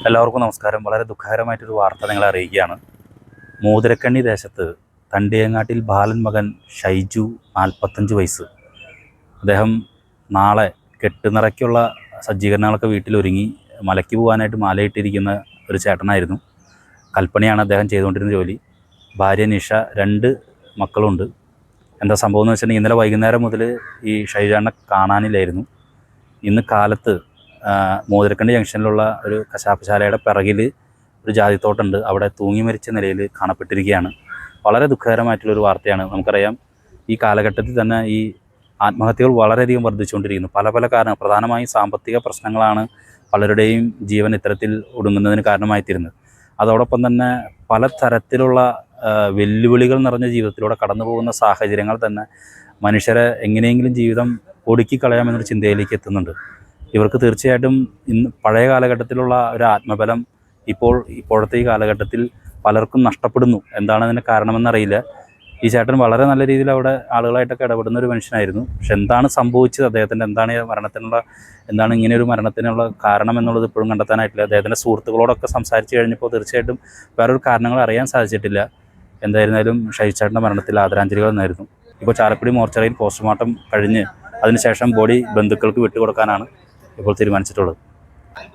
എല്ലാവർക്കും നമസ്കാരം. വളരെ ദുഃഖകരമായിട്ടൊരു വാർത്ത നിങ്ങളെ അറിയിക്കുകയാണ്. മൂതിരക്കണ്ണി ദേശത്ത് തണ്ടിയങ്ങാട്ടിൽ ബാലൻ മകൻ ഷൈജു 45 വയസ്സ്. അദ്ദേഹം നാളെ കെട്ടുനിറയ്ക്കുള്ള സജ്ജീകരണങ്ങളൊക്കെ വീട്ടിലൊരുങ്ങി മലയ്ക്ക് പോകാനായിട്ട് മാലയിട്ടിരിക്കുന്ന ഒരു ചേട്ടനായിരുന്നു. കൽപ്പണിയാണ് അദ്ദേഹം ചെയ്തുകൊണ്ടിരുന്ന ജോലി. ഭാര്യ നിഷ, 2 മക്കളുണ്ട്. എന്താ സംഭവം എന്ന് വെച്ചിട്ടുണ്ടെങ്കിൽ ഇന്നലെ വൈകുന്നേരം മുതൽ ഈ ഷൈജാനെ കാണാനില്ലായിരുന്നു. ഇന്ന് കാലത്ത് മൂതിരക്കണ്ണി ജംഗ്ഷനിലുള്ള ഒരു കശാപ്പശാലയുടെ പിറകിൽ ഒരു ജാതിത്തോട്ടമുണ്ട്. അവിടെ തൂങ്ങി മരിച്ച നിലയിൽ കാണപ്പെട്ടിരിക്കുകയാണ്. വളരെ ദുഃഖകരമായിട്ടുള്ളൊരു വാർത്തയാണ്. നമുക്കറിയാം, ഈ കാലഘട്ടത്തിൽ തന്നെ ഈ ആത്മഹത്യകൾ വളരെയധികം വർദ്ധിച്ചുകൊണ്ടിരിക്കുന്നു. പല പല കാരണങ്ങൾ, പ്രധാനമായും സാമ്പത്തിക പ്രശ്നങ്ങളാണ് പലരുടെയും ജീവൻ ഇത്തരത്തിൽ ഒടുങ്ങുന്നതിന് കാരണമായിത്തീരുന്നത്. അതോടൊപ്പം തന്നെ പലതരത്തിലുള്ള വെല്ലുവിളികൾ നിറഞ്ഞ ജീവിതത്തിലൂടെ കടന്നു പോകുന്ന സാഹചര്യങ്ങൾ തന്നെ മനുഷ്യരെ എങ്ങനെയെങ്കിലും ജീവിതം ഒടുക്കിക്കളയാമെന്നൊരു ചിന്തയിലേക്ക് എത്തുന്നുണ്ട്. ഇവർക്ക് തീർച്ചയായിട്ടും പഴയ കാലഘട്ടത്തിലുള്ള ഒരു ആത്മബലം ഇപ്പോഴത്തെ ഈ കാലഘട്ടത്തിൽ പലർക്കും നഷ്ടപ്പെടുന്നു. എന്താണ് അതിന് കാരണമെന്നറിയില്ല. ഈ ചേട്ടൻ വളരെ നല്ല രീതിയിൽ അവിടെ ആളുകളായിട്ടൊക്കെ ഇടപെടുന്ന ഒരു മനുഷ്യനായിരുന്നു. പക്ഷെ എന്താണ് സംഭവിച്ചത്, അദ്ദേഹത്തിൻ്റെ എന്താണ് ഇങ്ങനെ ഒരു മരണത്തിനുള്ള കാരണം എന്നുള്ളത് ഇപ്പോഴും കണ്ടെത്താനായിട്ടില്ല. അദ്ദേഹത്തിൻ്റെ സുഹൃത്തുക്കളോടൊക്കെ സംസാരിച്ച് കഴിഞ്ഞപ്പോൾ തീർച്ചയായിട്ടും വേറൊരു കാരണങ്ങൾ അറിയാൻ സാധിച്ചിട്ടില്ല. എന്തായിരുന്നാലും ഷൈജുചേട്ടൻ്റെ മരണത്തിൽ ആദരാഞ്ജലികൾ എന്നായിരുന്നു. ഇപ്പോൾ ചാലക്കുടി മോർച്ചറിയിൽ പോസ്റ്റ്മോർട്ടം കഴിഞ്ഞ് അതിനുശേഷം ബോഡി ബന്ധുക്കൾക്ക് വിട്ടുകൊടുക്കാനാണ് ഇപ്പോൾ തീരുമാനിച്ചിട്ടുള്ളത്.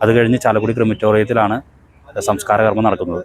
അത് കഴിഞ്ഞ് ചാലക്കുടി ക്രിമിറ്റോറിയത്തിലാണ് സംസ്കാര കർമ്മം നടക്കുന്നത്.